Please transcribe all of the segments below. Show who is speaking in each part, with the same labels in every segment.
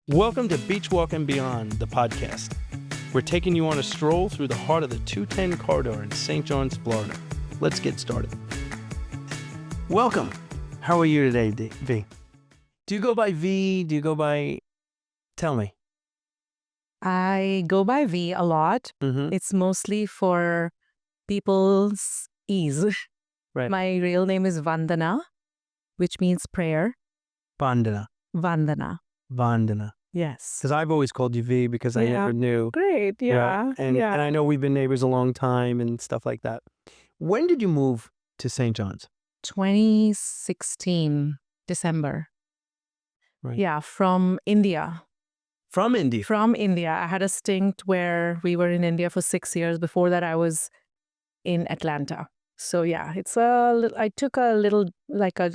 Speaker 1: Welcome to Beachwalk and Beyond, the podcast. We're taking you on a stroll through the heart of the 210 corridor in St. John's, Florida. Let's get started. Welcome. How are you today, V? Do you go by V? Do you go by... Tell me.
Speaker 2: I go by V a lot. It's mostly for people's ease.
Speaker 1: Right.
Speaker 2: My real name is Vandana, which means prayer.
Speaker 1: Vandana.
Speaker 2: Vandana. Yes.
Speaker 1: Because I've always called you V because I never knew.
Speaker 2: Great. Yeah.
Speaker 1: And I know we've been neighbors a long time and stuff like that. When did you move to St. John's?
Speaker 2: 2016, December.
Speaker 1: Right.
Speaker 2: Yeah, from India.
Speaker 1: From India?
Speaker 2: From India. I had a stint where we were in India for 6 years. Before that, I was in Atlanta. So yeah, I took a little, like a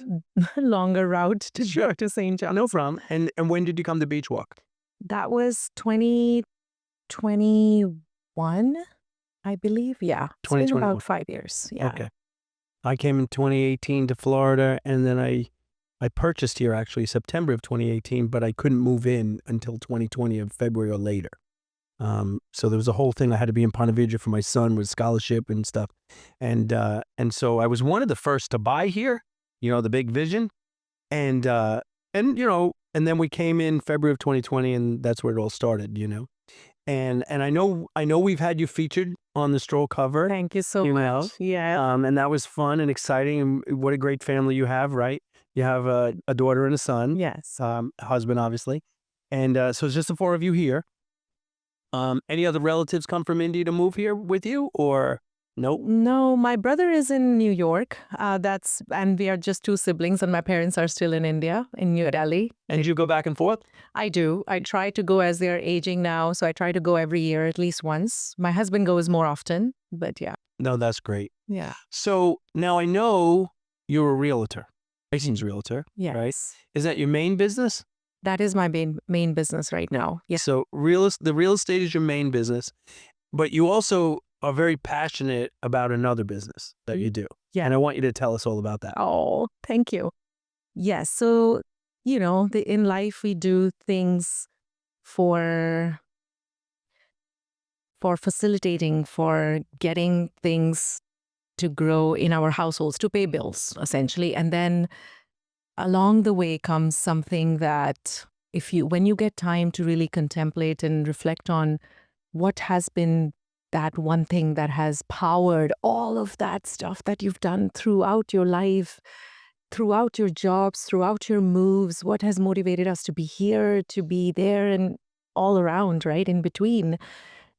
Speaker 2: longer route to go to St. John's.
Speaker 1: No problem. And when did you come to Beachwalk?
Speaker 2: That was 2021, I believe. Yeah. It's been about 5 years. Yeah.
Speaker 1: Okay. I came in 2018 to Florida, and then I purchased here actually September of 2018, but I couldn't move in until 2020 of February or later. So there was a whole thing. I had to be in Ponte Vedra for my son with scholarship and stuff. And so I was one of the first to buy here, the big vision. And then we came in February of 2020, and that's where it all started, And I know we've had you featured on the Stroll cover.
Speaker 2: Thank you so much. Yeah.
Speaker 1: And that was fun and exciting. And what a great family you have, right? You have a daughter and a son.
Speaker 2: Yes.
Speaker 1: Husband, obviously. And so it's just the four of you here. Any other relatives come from India to move here with you, or nope?
Speaker 2: No, my brother is in New York. And we are just two siblings, and my parents are still in India, in New Delhi.
Speaker 1: And you go back and forth?
Speaker 2: I do. I try to go as they're aging now, so I try to go every year at least once. My husband goes more often, but yeah.
Speaker 1: No, that's great.
Speaker 2: Yeah.
Speaker 1: So now I know you're a realtor. Licensed realtor,
Speaker 2: yes.
Speaker 1: Right? Is that your main business?
Speaker 2: That is my main business right now. Yes.
Speaker 1: So the real estate is your main business, but you also are very passionate about another business that you do.
Speaker 2: Yeah.
Speaker 1: And I want you to tell us all about that.
Speaker 2: Oh, thank you. Yes. So, in life we do things for facilitating, for getting things to grow in our households, to pay bills, essentially. And then along the way comes something that when you get time to really contemplate and reflect on what has been that one thing that has powered all of that stuff that you've done throughout your life, throughout your jobs, throughout your moves, what has motivated us to be here, to be there, and all around, right, in between.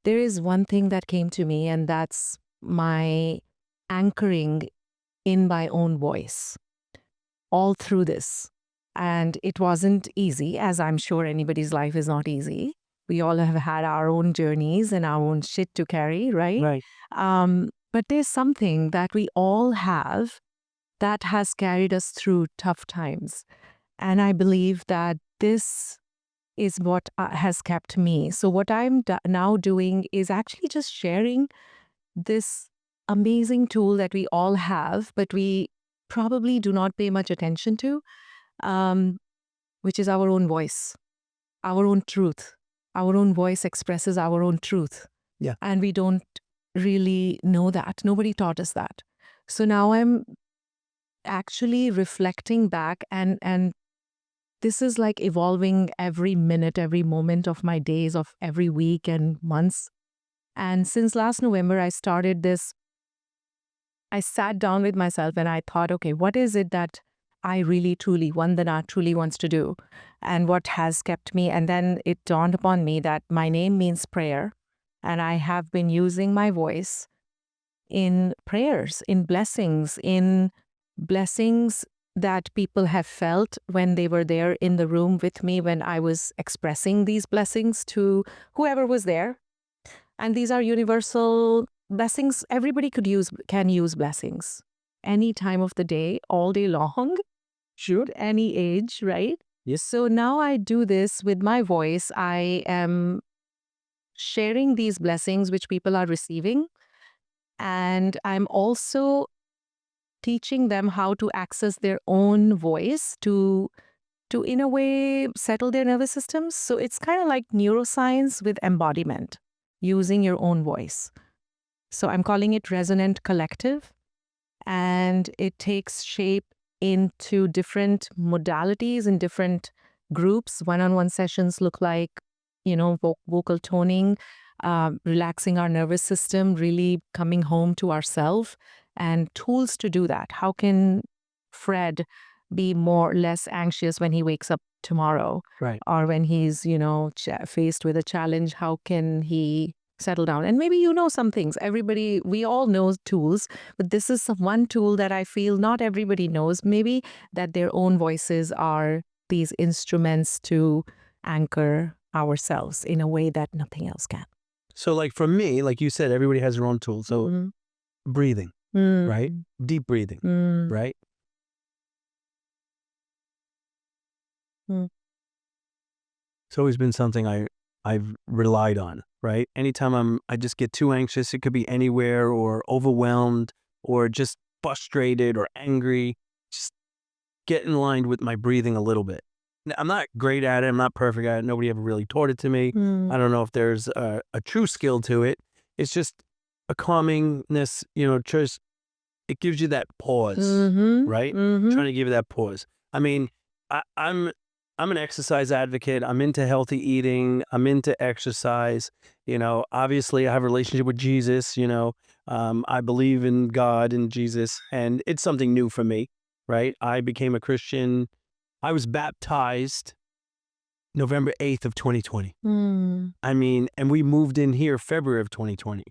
Speaker 2: There is one thing that came to me, and that's my anchoring in my own voice all through this. And it wasn't easy, as I'm sure anybody's life is not easy. We all have had our own journeys and our own shit to carry, right?
Speaker 1: Right.
Speaker 2: But there's something that we all have that has carried us through tough times. And I believe that this is what has kept me. So what I'm now doing is actually just sharing this amazing tool that we all have, but we probably do not pay much attention to, which is our own voice, our own truth. Our own voice expresses our own truth.
Speaker 1: Yeah.
Speaker 2: And we don't really know that. Nobody taught us that. So now I'm actually reflecting back, and this is like evolving every minute, every moment of my days, of every week and months. And since last November, I started this. I sat down with myself and I thought, okay, what is it that I really, truly, Vandana truly wants to do? And what has kept me? And then it dawned upon me that my name means prayer. And I have been using my voice in prayers, in blessings that people have felt when they were there in the room with me, when I was expressing these blessings to whoever was there. And these are universal blessings. Everybody can use blessings any time of the day, all day long, shoot, any age, right?
Speaker 1: Yes.
Speaker 2: So now I do this with my voice. I am sharing these blessings which people are receiving. And I'm also teaching them how to access their own voice, to to, in a way, settle their nervous systems. So it's kind of like neuroscience with embodiment, using your own voice. So I'm calling it Resonant Collective, and it takes shape into different modalities and different groups. One-on-one sessions look like, vocal toning, relaxing our nervous system, really coming home to ourselves, and tools to do that. How can Fred be less anxious when he wakes up tomorrow?
Speaker 1: Right.
Speaker 2: Or when he's, faced with a challenge, how can he settle down? And maybe some things. We all know tools, but this is one tool that I feel not everybody knows. Maybe that their own voices are these instruments to anchor ourselves in a way that nothing else can.
Speaker 1: So like for me, like you said, everybody has their own tool. So breathing, right? Deep breathing, right? It's always been something I've relied on, right? Anytime I just get too anxious, it could be anywhere, or overwhelmed, or just frustrated or angry, just get in line with my breathing a little bit. Now, I'm not great at it. I'm not perfect at it. Nobody ever really taught it to me. I don't know if there's a true skill to it. It's just a calmingness, just it gives you that pause, right? Trying to give you that pause. I mean, I'm an exercise advocate. I'm into healthy eating. I'm into exercise. Obviously I have a relationship with Jesus. I believe in God and Jesus, and it's something new for me, right? I became a Christian. I was baptized November 8th of 2020. I mean, and we moved in here February of 2020.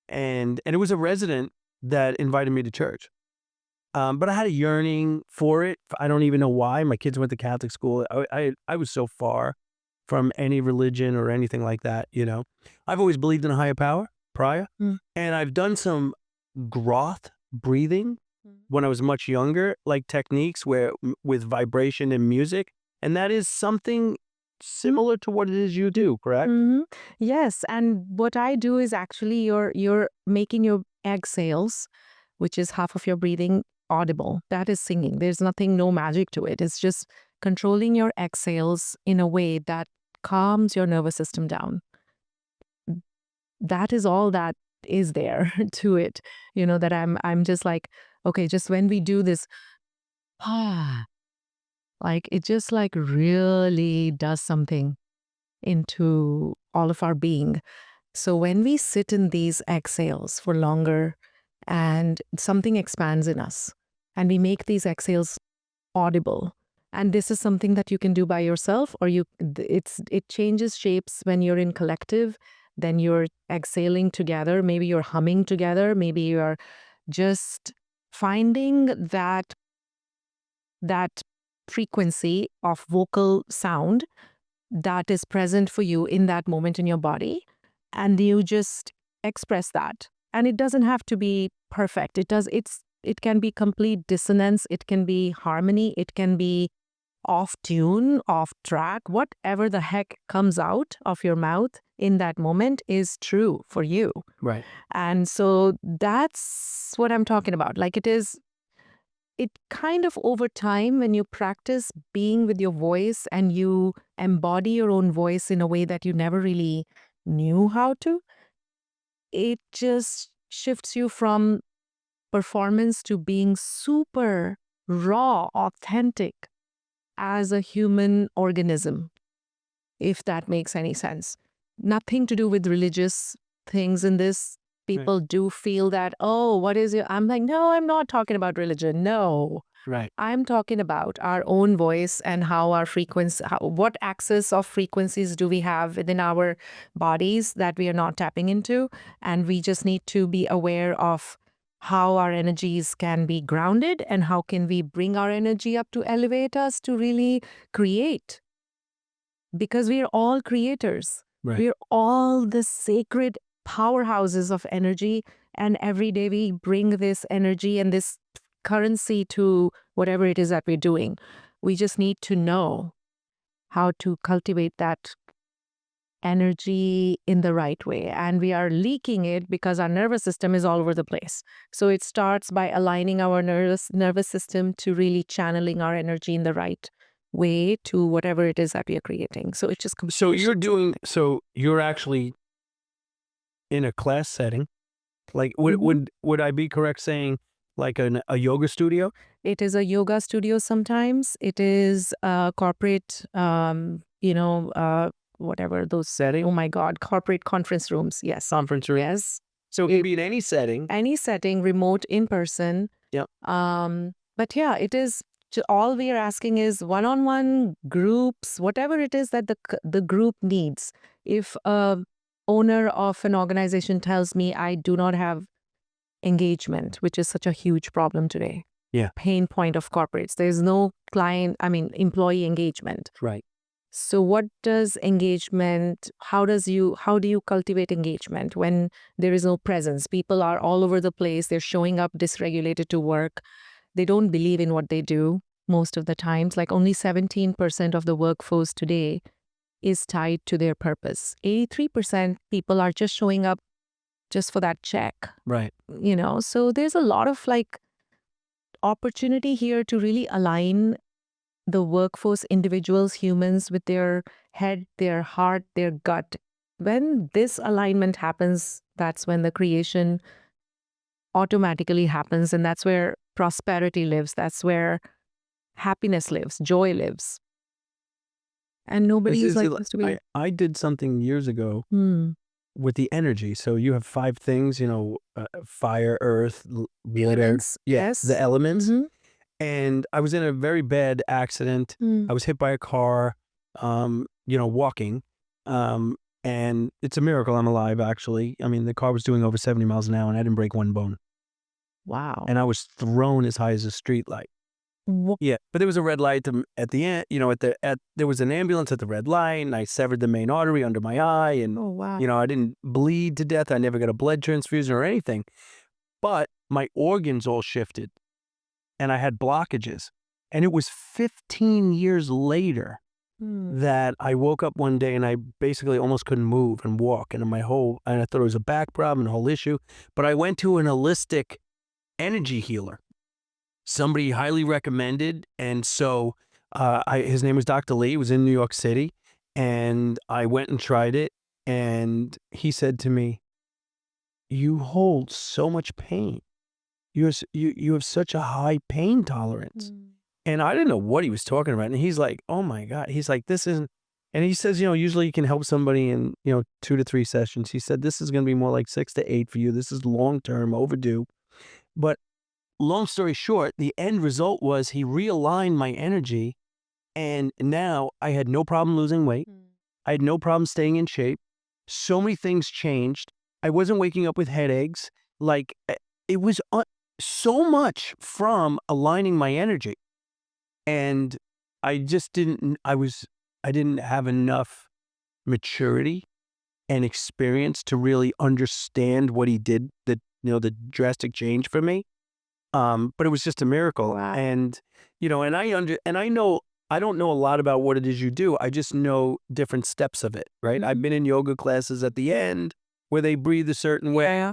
Speaker 1: And it was a resident that invited me to church. But I had a yearning for it. I don't even know why. My kids went to Catholic school. I was so far from any religion or anything like that, I've always believed in a higher power prior. And I've done some groth breathing when I was much younger, like techniques with vibration and music. And that is something similar to what it is you do, correct?
Speaker 2: Yes. And what I do is actually you're making your exhales, which is half of your breathing, audible. That is singing. There's no magic to it. It's just controlling your exhales in a way that calms your nervous system down. That is all that is there to it. That I'm just like, okay, just when we do this, like it just like really does something into all of our being. So when we sit in these exhales for longer and something expands in us and we make these exhales audible, and this is something that you can do by yourself, or it changes shapes when you're in collective, then you're exhaling together, maybe you're humming together, maybe you're just finding that frequency of vocal sound that is present for you in that moment in your body, and you just express that. And it doesn't have to be perfect. It can be complete dissonance, it can be harmony, it can be off tune, off track, whatever the heck comes out of your mouth in that moment is true for you.
Speaker 1: Right.
Speaker 2: And so that's what I'm talking about. Like it kind of over time, when you practice being with your voice and you embody your own voice in a way that you never really knew how to, it just shifts you from performance to being super raw, authentic as a human organism, if that makes any sense. Nothing to do with religious things in this. People do feel that, oh, what is it? I'm like, no, I'm not talking about religion. No.
Speaker 1: Right.
Speaker 2: I'm talking about our own voice and how our frequency, what access of frequencies do we have within our bodies that we are not tapping into. And we just need to be aware of how our energies can be grounded and how can we bring our energy up to elevate us to really create. Because we are all creators.
Speaker 1: Right.
Speaker 2: We're all the sacred powerhouses of energy, and every day we bring this energy and this currency to whatever it is that we're doing. We just need to know how to cultivate that energy in the right way, and we are leaking it because our nervous system is all over the place. So it starts by aligning our nervous system to really channeling our energy in the right way to whatever it is that we are creating. So it just
Speaker 1: So you're actually in a class setting. Like, would I be correct saying like a yoga studio?
Speaker 2: It is a yoga studio sometimes. It is a corporate, whatever those
Speaker 1: Setting?
Speaker 2: Oh my God, corporate conference rooms. Yes.
Speaker 1: Conference room?
Speaker 2: Yes.
Speaker 1: So it could be in any setting.
Speaker 2: Any setting, remote, in person.
Speaker 1: Yep.
Speaker 2: But yeah, it is. All we are asking is one-on-one groups, whatever it is that the group needs. If a owner of an organization tells me I do not have engagement, which is such a huge problem today.
Speaker 1: Yeah.
Speaker 2: Pain point of corporates. There's no employee engagement.
Speaker 1: Right.
Speaker 2: So what does engagement, how do you cultivate engagement when there is no presence? People are all over the place. They're showing up dysregulated to work. They don't believe in what they do most of the times. Like only 17% of the workforce today is tied to their purpose. 83% people are just showing up just for that check.
Speaker 1: Right.
Speaker 2: So there's a lot of opportunity here to really align the workforce, individuals, humans, with their head, their heart, their gut. When this alignment happens, that's when the creation automatically happens, and that's where prosperity lives. That's where happiness lives, joy lives. And nobody is supposed to be.
Speaker 1: I did something years ago with the energy. So you have 5 things, fire, earth, water.
Speaker 2: Elements. Yes.
Speaker 1: The elements. And I was in a very bad accident. I was hit by a car, walking. And it's a miracle I'm alive, actually. I mean, the car was doing over 70 miles an hour and I didn't break one bone.
Speaker 2: Wow.
Speaker 1: And I was thrown as high as a street light. Yeah, but there was a red light at the end, there was an ambulance at the red light, and I severed the main artery under my eye, and,
Speaker 2: Oh, wow.
Speaker 1: I didn't bleed to death. I never got a blood transfusion or anything, but my organs all shifted, and I had blockages. And it was 15 years later that I woke up one day and I basically almost couldn't move and walk, and I thought it was a back problem, a whole issue, but I went to an holistic energy healer. Somebody highly recommended, and so his name was Dr. Lee. He was in New York City, and I went and tried it, and he said to me, "You hold so much pain. You have such a high pain tolerance." And I didn't know what he was talking about, and he's like, "Oh my God." He's like, "This isn't," and he says, usually you can help somebody in, 2 to 3 sessions. He said, "This is going to be more like 6 to 8 for you. This is long-term, overdue." But long story short, the end result was he realigned my energy, and now I had no problem losing weight. I had no problem staying in shape. So many things changed. I wasn't waking up with headaches. Like, it was so much from aligning my energy. And I just didn't have enough maturity and experience to really understand what he did, the drastic change for me. But it was just a miracle.
Speaker 2: Wow.
Speaker 1: And, I don't know a lot about what it is you do. I just know different steps of it, right? I've been in yoga classes at the end where they breathe a certain way.
Speaker 2: Yeah.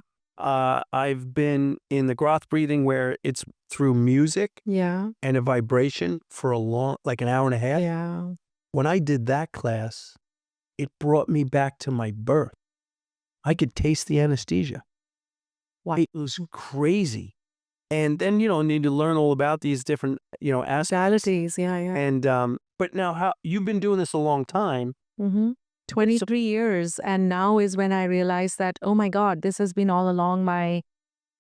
Speaker 1: I've been in the Groth breathing where it's through music
Speaker 2: Yeah.
Speaker 1: and a vibration for like an hour and a half.
Speaker 2: Yeah.
Speaker 1: When I did that class, it brought me back to my birth. I could taste the anesthesia.
Speaker 2: Wow.
Speaker 1: It was crazy. And then, need to learn all about these different, aspects.
Speaker 2: Modalities. Yeah.
Speaker 1: And, but now you've been doing this a long time.
Speaker 2: 23 years. And now is when I realized that, oh my God, this has been all along my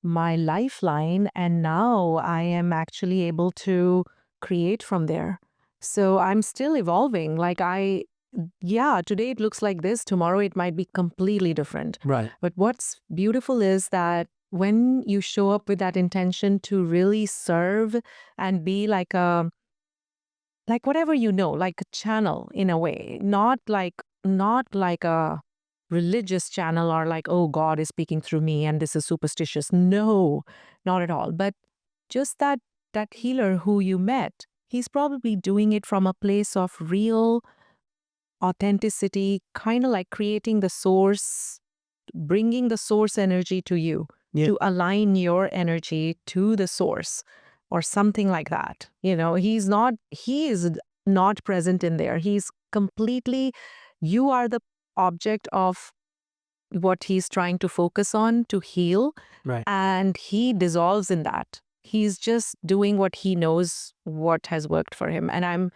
Speaker 2: lifeline. And now I am actually able to create from there. So I'm still evolving. Today it looks like this. Tomorrow it might be completely different.
Speaker 1: Right.
Speaker 2: But what's beautiful is that when you show up with that intention to really serve and be like whatever like a channel in a way, not like a religious channel or like, oh, God is speaking through me and this is superstitious. No, not at all. But just that healer who you met, he's probably doing it from a place of real authenticity, kind of like creating the source, bringing the source energy to you.
Speaker 1: Yeah.
Speaker 2: To align your energy to the source or something like that. He is not present in there. He's completely, you are the object of what he's trying to focus on to heal.
Speaker 1: Right.
Speaker 2: And he dissolves in that. He's just doing what he knows what has worked for him. And I'm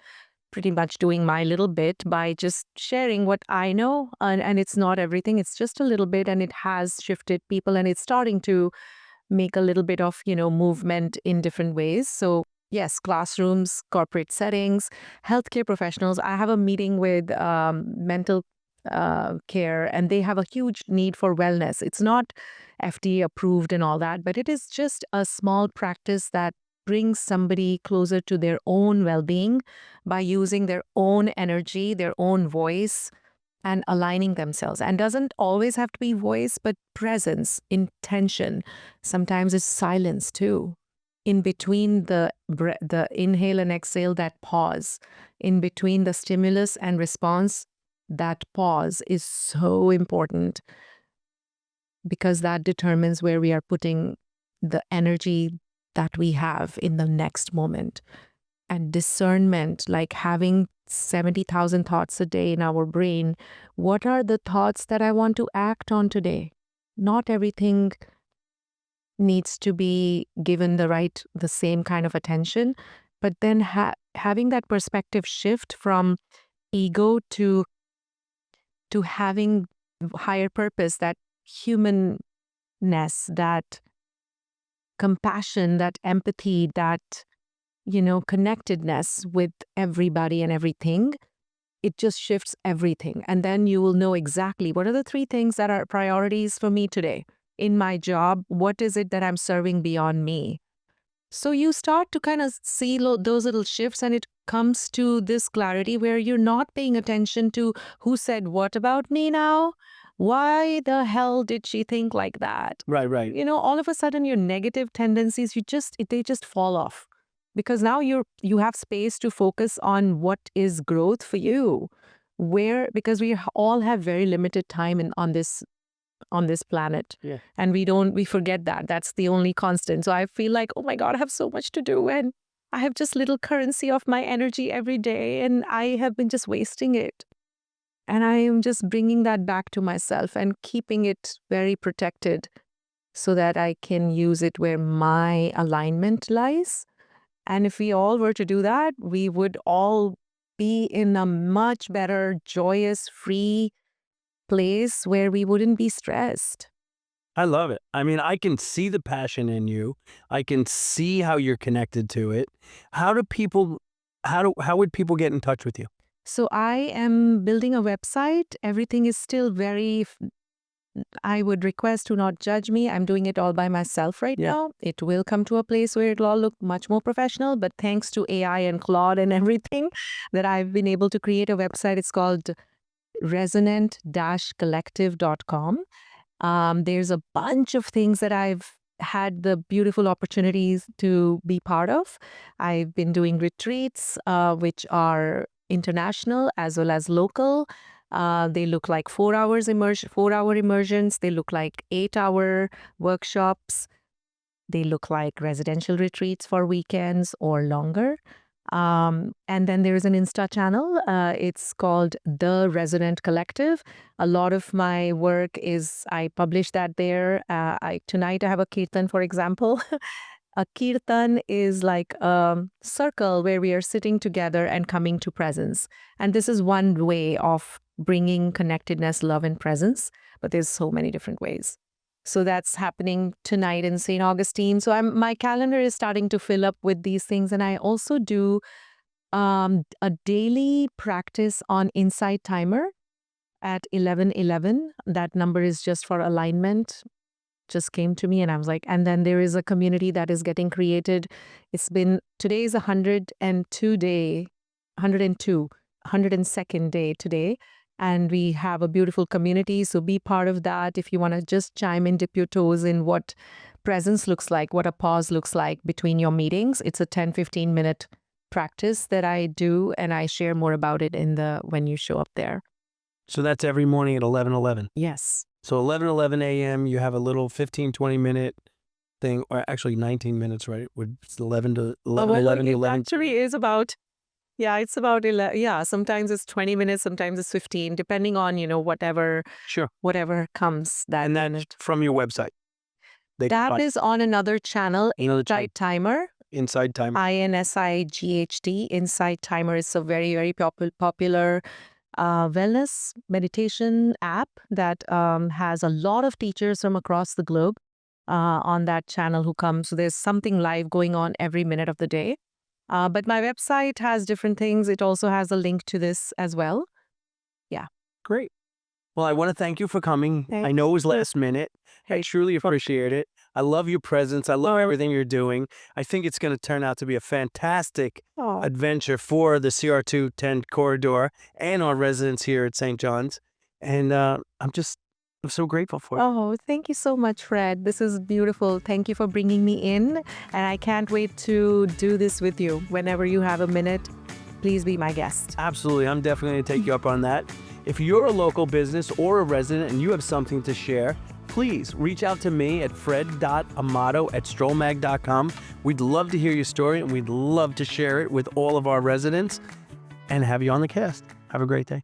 Speaker 2: pretty much doing my little bit by just sharing what I know. And it's not everything, it's just a little bit. And it has shifted people, and it's starting to make a little bit of, movement in different ways. So yes, classrooms, corporate settings, healthcare professionals. I have a meeting with mental care, and they have a huge need for wellness. It's not FDA approved and all that, but it is just a small practice that brings somebody closer to their own well-being by using their own energy, their own voice, and aligning themselves. And doesn't always have to be voice, but presence, intention. Sometimes it's silence too. In between the inhale and exhale, that pause. In between the stimulus and response, that pause is so important, because that determines where we are putting the energy that we have in the next moment. And discernment, like having 70,000 thoughts a day in our brain. What are the thoughts that I want to act on today? Not everything needs to be given the same kind of attention, but then having that perspective shift from ego to having higher purpose, that humanness, that compassion, that empathy, that connectedness with everybody and everything. It just shifts everything. And then you will know exactly what are the 3 things that are priorities for me today in my job. What is it that I'm serving beyond me? So you start to kind of see those little shifts, and it comes to this clarity where you're not paying attention to who said what about me now. Why the hell did she think like that?
Speaker 1: Right.
Speaker 2: All of a sudden your negative tendencies, they just fall off, because now you have space to focus on what is growth for you. Because we all have very limited time on this planet.
Speaker 1: Yeah.
Speaker 2: And we forget that. That's the only constant. So I feel like, oh my God, I have so much to do. And I have just little currency of my energy every day. And I have been just wasting it. And I am just bringing that back to myself and keeping it very protected so that I can use it where my alignment lies. And if we all were to do that, we would all be in a much better, joyous, free place where we wouldn't be stressed.
Speaker 1: I love it. I mean, I can see the passion in you. I can see how you're connected to it. How would people get in touch with you?
Speaker 2: So I am building a website. Everything is still I would request to not judge me. I'm doing it all by myself right now. It will come to a place where it'll all look much more professional, but thanks to AI and Claude and everything that I've been able to create a website. It's called resonant-collective.com. There's a bunch of things that I've had the beautiful opportunities to be part of. I've been doing retreats, which are international as well as local. They look like 4-hour immersions. They look like 8-hour workshops. They look like residential retreats for weekends or longer. And then there is an Insta channel. It's called The Resonant Collective. A lot of my work I publish that there. Tonight I have a kirtan, for example. A kirtan is like a circle where we are sitting together and coming to presence. And this is one way of bringing connectedness, love, and presence. But there's so many different ways. So that's happening tonight in St. Augustine. So my calendar is starting to fill up with these things. And I also do a daily practice on Insight Timer at 11:11. That number is just for alignment. Just came to me and I was like, and then there is a community that is getting created. Today is 102nd day today. And we have a beautiful community. So be part of that if you want to just chime in, dip your toes in what presence looks like, what a pause looks like between your meetings. It's a 10-15 minute practice that I do, and I share more about it when you show up there.
Speaker 1: So that's every morning at 11:11.
Speaker 2: Yes.
Speaker 1: So 11:11 a.m. you have a little 15-20 minute thing, or actually 19 minutes, right? It's 11 to 11.
Speaker 2: It actually is about Yeah, it's about 11. Yeah, sometimes it's 20 minutes, sometimes it's 15, depending on,
Speaker 1: Sure.
Speaker 2: whatever comes that
Speaker 1: And that's
Speaker 2: minute.
Speaker 1: from your website. They can
Speaker 2: That
Speaker 1: find
Speaker 2: is on another channel,
Speaker 1: another channel,
Speaker 2: Insight Timer.
Speaker 1: Inside Time.
Speaker 2: INSIGHT. Insight Timer is a very, very popular wellness meditation app that has a lot of teachers from across the globe on that channel who come. So there's something live going on every minute of the day. But my website has different things. It also has a link to this as well. Yeah.
Speaker 1: Great. Well, I want to thank you for coming.
Speaker 2: Thank
Speaker 1: I know it was
Speaker 2: you.
Speaker 1: last minute. I truly appreciate it. I love your presence. I love everything you're doing. I think it's going to turn out to be a fantastic
Speaker 2: Oh,
Speaker 1: adventure for the CR210 corridor and our residents here at St. John's. And I'm so grateful for it.
Speaker 2: oh, thank you so much, Fred. This is beautiful. Thank you for bringing me in. And I can't wait to do this with you. Whenever you have a minute, please be my guest.
Speaker 1: Absolutely. I'm definitely going to take you up on that. If you're a local business or a resident and you have something to share, please reach out to me at fred.amato@strollmag.com. We'd love to hear your story and we'd love to share it with all of our residents and have you on the cast. Have a great day.